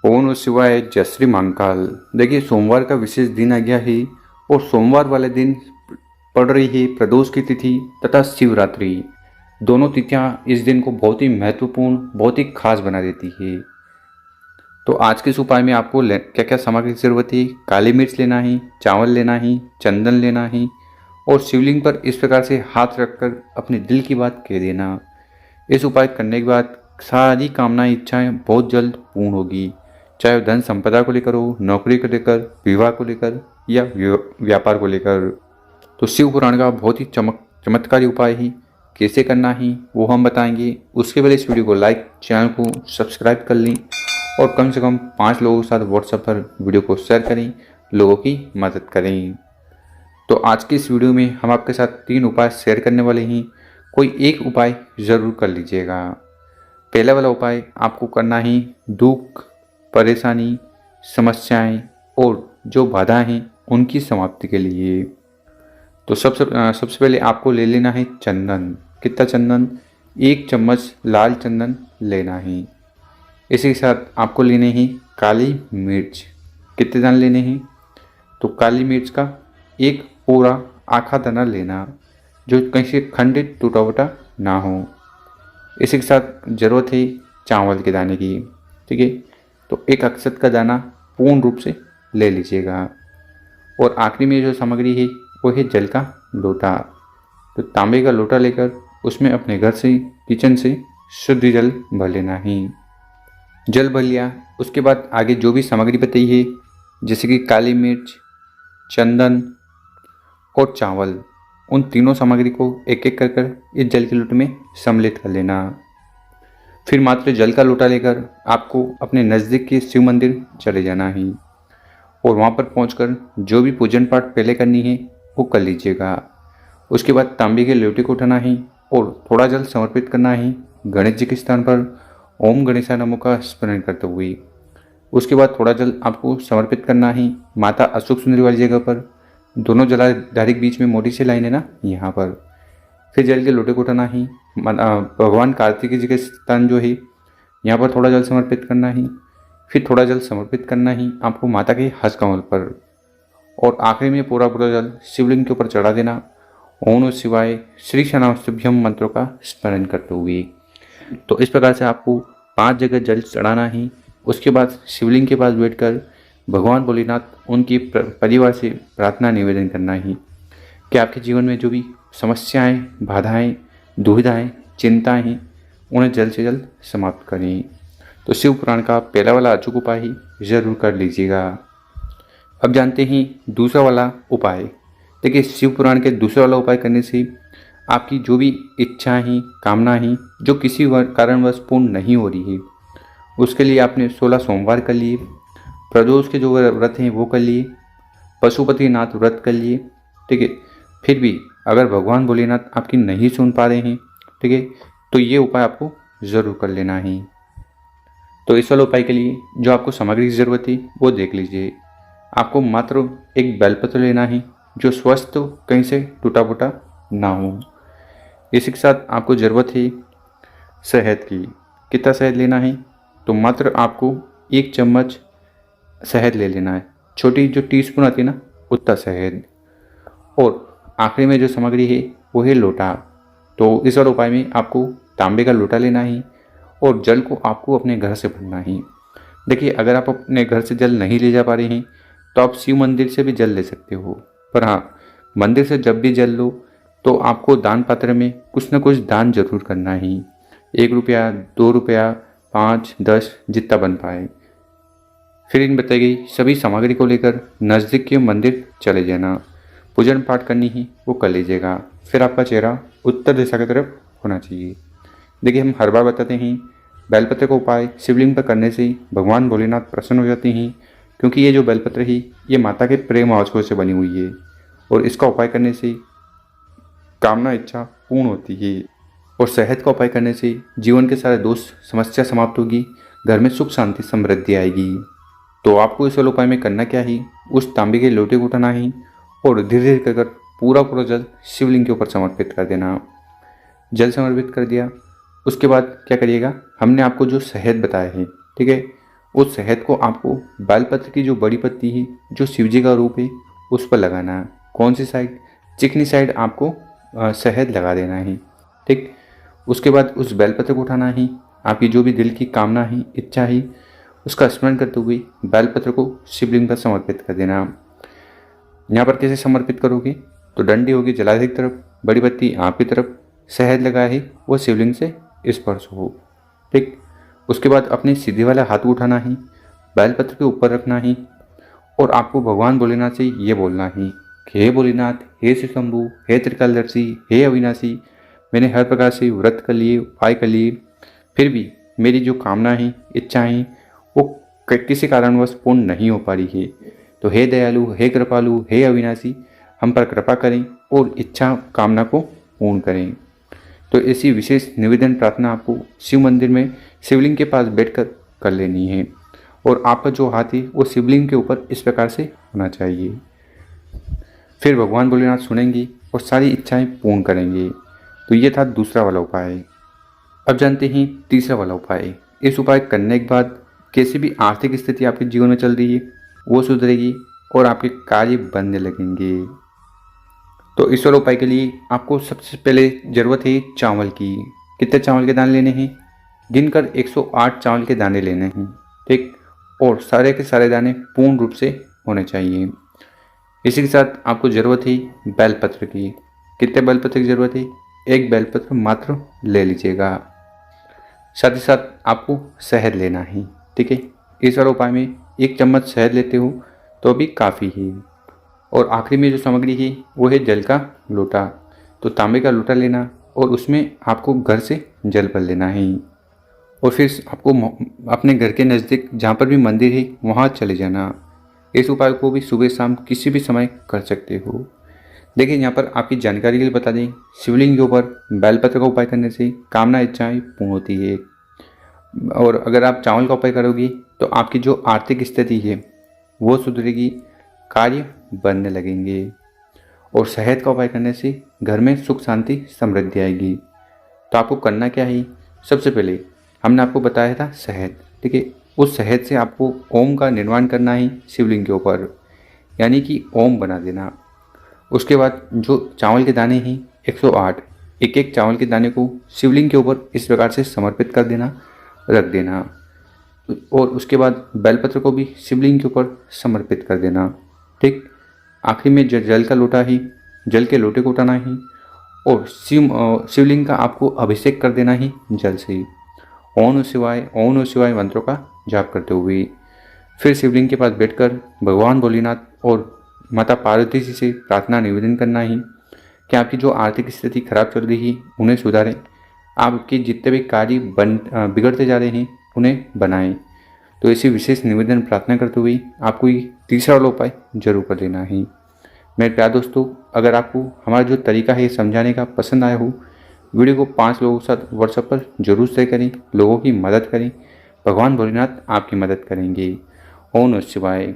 ओम नमः शिवाय, जय श्री महाकाल। देखिए, सोमवार का विशेष दिन आ गया है और सोमवार वाले दिन पड़ रही है प्रदोष की तिथि तथा शिवरात्रि। दोनों तिथियां इस दिन को बहुत ही महत्वपूर्ण, बहुत ही खास बना देती है। तो आज के इस उपाय में आपको क्या क्या सामग्री की जरूरत है। काली मिर्च लेना है, चावल लेना है, चंदन लेना है और शिवलिंग पर इस प्रकार से हाथ रखकर अपने दिल की बात कह देना। इस उपाय करने के बाद सारी कामनाएं, इच्छाएं बहुत जल्द पूर्ण होगी। चाहे धन संपदा को लेकर हो, नौकरी को लेकर, विवाह को लेकर या व्यापार को लेकर। तो शिव पुराण का बहुत ही चमत्कारी उपाय ही कैसे करना है वो हम बताएंगे। उसके पहले इस वीडियो को लाइक, चैनल को सब्सक्राइब कर लें और कम से कम 5 लोगों के साथ व्हाट्सएप पर वीडियो को शेयर करें, लोगों की मदद करें। तो आज की इस वीडियो में हम आपके साथ 3 उपाय शेयर करने वाले हैं। कोई एक उपाय ज़रूर कर लीजिएगा। पहला वाला उपाय आपको करना है दुख, परेशानी, समस्याएं और जो बाधाएं हैं उनकी समाप्ति के लिए। तो सबसे पहले आपको ले लेना है चंदन। कितना चंदन? 1 चम्मच लाल चंदन लेना है। इसी के साथ आपको लेने हैं काली मिर्च। कितने दाने लेने हैं? तो काली मिर्च का एक पूरा आखा दाना लेना, जो कहीं से खंडित टूटा फूटा ना हो। इसी के साथ ज़रूरत है चावल के दाने की। ठीक है, तो 1 अक्षत का दाना पूर्ण रूप से ले लीजिएगा। और आखिरी में जो सामग्री है वो है जल का लोटा। तो तांबे का लोटा लेकर उसमें अपने घर से, किचन से शुद्ध जल भर लेना है। जल भर लिया, उसके बाद आगे जो भी सामग्री बताई है, जैसे कि काली मिर्च, चंदन और चावल, उन तीनों सामग्री को एक एक कर इस जल के लोटे में सम्मिलित कर लेना। फिर मात्र जल का लोटा लेकर आपको अपने नज़दीक के शिव मंदिर चले जाना है और वहाँ पर पहुँचकर जो भी पूजन पाठ पहले करनी है वो कर लीजिएगा। उसके बाद तांबे के लोटे को उठाना है और थोड़ा जल समर्पित करना है गणेश जी के स्थान पर ओम गणेशाय नमः का स्मरण करते हुए। उसके बाद थोड़ा जल आपको समर्पित करना है माता अशोक सुंदरी वाली जगह पर। दोनों जलाधारी के बीच में मोटी सी लाइन है ना, यहाँ पर। फिर जल के लोटे को उठाना है भगवान कार्तिक जी के स्थान जो है यहाँ पर थोड़ा जल समर्पित करना है। फिर थोड़ा जल समर्पित करना है आपको माता के हस्त कमल पर और आखिरी में पूरा जल शिवलिंग के ऊपर चढ़ा देना। ओम नमः शिवाय, श्री शनास्तुभ्यम मंत्रों का स्मरण करते हुए। तो इस प्रकार से आपको 5 जगह जल चढ़ाना है। उसके बाद शिवलिंग के पास बैठकर भगवान भोलेनाथ उनकी परिवार से प्रार्थना निवेदन करना है कि आपके जीवन में जो भी समस्याएं, बाधाएं, दुविधाएं, चिंताएं हैं उन्हें जल्द से जल्द समाप्त करें। तो शिव पुराण का पहला वाला अचूक उपाय ही जरूर कर लीजिएगा। अब जानते हैं दूसरा वाला उपाय। देखिए, शिव पुराण के दूसरे वाला उपाय करने से आपकी जो भी इच्छाएं हैं, कामना हैं, जो किसी कारणवश पूर्ण नहीं हो रही है, उसके लिए आपने 16 सोमवार कर लिए, प्रदोष के जो व्रत हैं वो कर लिए, पशुपतिनाथ व्रत कर लिए। ठीक है, फिर भी अगर भगवान भोलेनाथ आपकी नहीं सुन पा रहे हैं, ठीक है, तो ये उपाय आपको ज़रूर कर लेना है। तो इस वाले उपाय के लिए जो आपको सामग्री की ज़रूरत है वो देख लीजिए। आपको मात्र एक बेलपत्र लेना है जो स्वस्थ, कहीं से टूटा फूटा ना हो। इसी के साथ आपको ज़रूरत है शहद की। कितना शहद लेना है? तो मात्र आपको 1 चम्मच शहद ले लेना है। छोटी जो टीस्पून आती है ना, उतना शहद। और आखिरी में जो सामग्री है वो है लोटा। तो इस वाले उपाय में आपको तांबे का लोटा लेना है और जल को आपको अपने घर से भरना है। देखिए, अगर आप अपने घर से जल नहीं ले जा पा रहे हैं तो आप शिव मंदिर से भी जल ले सकते हो। पर हाँ, मंदिर से जब भी जल लो तो आपको दान पात्र में कुछ न कुछ दान जरूर करना है। 1 रुपया, 2 रुपया, 5, 10 जितना बन पाए। फिर इन बताई गई सभी सामग्री को लेकर नज़दीक के मंदिर चले जाना। पूजन पाठ करनी है वो कर लीजिएगा। फिर आपका चेहरा उत्तर दिशा की तरफ होना चाहिए। देखिए, हम हर बार बताते हैं बेलपत्र का उपाय शिवलिंग पर करने से भगवान भोलेनाथ प्रसन्न हो जाते हैं, क्योंकि ये जो बेलपत्र है ये माता के प्रेम आवाज़ से बनी हुई है और इसका उपाय करने से कामना, इच्छा पूर्ण होती है। और शहद का उपाय करने से जीवन के सारे दोष, समस्या समाप्त होगी, घर में सुख, शांति, समृद्धि आएगी। तो आपको इस वाले उपाय में करना क्या है? उस तांबे के लोटे को उठाना है और धीरे धीरे कर पूरा जल शिवलिंग के ऊपर समर्पित कर देना। जल समर्पित कर दिया, उसके बाद क्या करिएगा, हमने आपको जो शहद बताया है, ठीक है, उस शहद को आपको बेलपत्र की जो बड़ी पत्ती है, जो शिव जी का रूप है, उस पर लगाना है। कौन सी साइड? चिकनी साइड आपको शहद लगा देना है। ठीक। उसके बाद उस बेलपत्र को उठाना है, आपकी जो भी दिल की कामना है, इच्छा है, उसका स्मरण करते हुए बेलपत्र को शिवलिंग पर समर्पित कर देना। यहाँ पर कैसे समर्पित करोगे? तो डंडी होगी जलाधिक की तरफ, बड़ी बत्ती आपकी तरफ, शहद लगा है वो शिवलिंग से स्पर्श हो। ठीक। उसके बाद अपने सीधे वाला हाथ उठाना है, बेलपत्र के ऊपर रखना है और आपको भगवान भोलेनाथ से ये बोलना है कि हे भोलेनाथ, हे शिव शंभु, हे त्रिकालदर्शी, हे अविनाशी, मैंने हर प्रकार से व्रत कर लिए, उपाय कर लिए, फिर भी मेरी जो कामना है, इच्छा है, वो किसी कारणवश पूर्ण नहीं हो पा रही है। तो हे दयालु, हे कृपालु, हे अविनाशी, हम पर कृपा करें और इच्छा कामना को पूर्ण करें। तो ऐसी विशेष निवेदन प्रार्थना आपको शिव मंदिर में शिवलिंग के पास बैठकर कर लेनी है और आपका जो हाथ है वो शिवलिंग के ऊपर इस प्रकार से होना चाहिए। फिर भगवान भोलेनाथ सुनेंगे और सारी इच्छाएं पूर्ण करेंगे। तो ये था दूसरा वाला उपाय। अब जानते हैं तीसरा वाला उपाय। इस उपाय करने के बाद कैसी भी आर्थिक स्थिति आपके जीवन में चल रही है वो सुधरेगी और आपके कार्य बनने लगेंगे। तो इस वाले उपाय के लिए आपको सबसे पहले ज़रूरत है चावल की। कितने चावल के दाने लेने हैं? गिनकर 108 चावल के दाने लेने हैं। ठीक। और सारे के सारे दाने पूर्ण रूप से होने चाहिए। इसी के साथ आपको ज़रूरत है बेलपत्र की। कितने बेलपत्र की ज़रूरत है? एक बेलपत्र मात्र ले लीजिएगा। साथ ही साथ आपको शहद लेना है। ठीक है। इस वाले उपाय में 1 चम्मच शहद लेते हो तो भी काफ़ी है। और आखिरी में जो सामग्री है वो है जल का लोटा। तो तांबे का लोटा लेना और उसमें आपको घर से जल भर लेना है और फिर आपको अपने घर के नज़दीक जहाँ पर भी मंदिर है वहाँ चले जाना। इस उपाय को भी सुबह शाम किसी भी समय कर सकते हो। देखिए, यहाँ पर आपकी जानकारी के लिए बता दें, शिवलिंग के ऊपर बेलपत्र का उपाय करने से कामना इच्छाएं पूर्ण होती है। और अगर आप चावल का उपाय करोगे तो आपकी जो आर्थिक स्थिति है वो सुधरेगी, कार्य बनने लगेंगे। और शहद का उपाय करने से घर में सुख शांति समृद्धि आएगी। तो आपको करना क्या है? सबसे पहले हमने आपको बताया था शहद। ठीक है। उस शहद से आपको ओम का निर्माण करना है शिवलिंग के ऊपर, यानी कि ओम बना देना। उसके बाद जो चावल के दाने हैं 108, एक एक चावल के दाने को शिवलिंग के ऊपर इस प्रकार से समर्पित कर देना, रख देना। और उसके बाद बेलपत्र को भी शिवलिंग के ऊपर समर्पित कर देना। ठीक। आखिरी में जो जल का लोटा है, जल के लोटे को उठाना है और शिवलिंग का आपको अभिषेक कर देना है जल से। ओम नमः शिवाय मंत्रों का जाप करते हुए फिर शिवलिंग के पास बैठकर भगवान भोलेनाथ और माता पार्वती जी से प्रार्थना निवेदन करना है कि आपकी जो आर्थिक स्थिति खराब चल रही है उन्हें सुधारें, आपके जितने भी कार्य बिगड़ते जा रहे हैं उन्हें बनाएं। तो ऐसी विशेष निवेदन प्रार्थना करते हुए आपको ये तीसरा वाला उपाय जरूर कर लेना है। मेरे प्यारे दोस्तों, अगर आपको हमारा जो तरीका है समझाने का पसंद आया हो, वीडियो को 5 लोगों के साथ व्हाट्सएप पर जरूर शेयर करें, लोगों की मदद करें। भगवान भोलेनाथ आपकी मदद करेंगे। ओम नमः शिवाय।